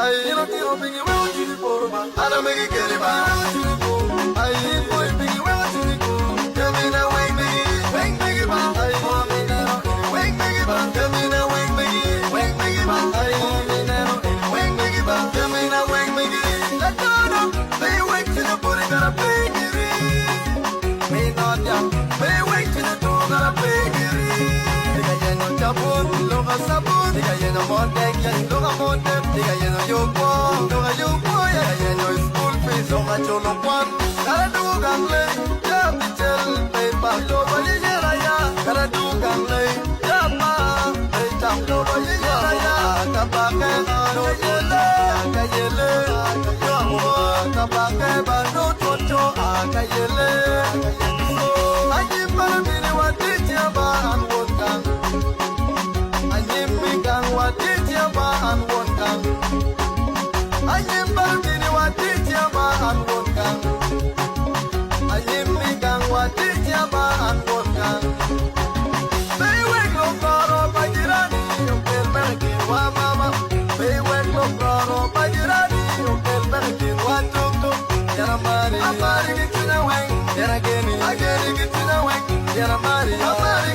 Tiro tiro pingi wewe chini porba. Ada megi kere ba. Ay boy pingi wewe chini ko. Jamina wing megi ba. Ay mami nero wing megi ba. Jamina wing megi ba. Ay mami nero wing megi ba. Jamina wing megi. Let go no. They wing to the body gotta pingi ri. Me not young. They wing to the door gotta pingi ri. Diga lleno chapun, loga sabun. Diga lleno montek, loga montek. Diga lleno yukwo, loga yukwo. Diga lleno school fees, loga cholo kwan. Kara du gangle, ya pichel, pepa. Loba yera ya, kara du gangle, ya pa. Pecham loba yera ya, kapake no yele, kayele. Yamwa, kapake banu chocho, akayele. Ajim para mini watiti aba anwotang. Ajim bigang watiti aba anwotang. Ajim para mini watiti aba anwotang. Ajim bigang watiti aba anwotang. Baywek lo koro pajirani yokel berkin wa mama. Baywek lo koro pajirani yokel berkin wa tuk tuk. Yara mari, amari gitina weng. Yara geni, ageni gitina weng. Yara mari, amari.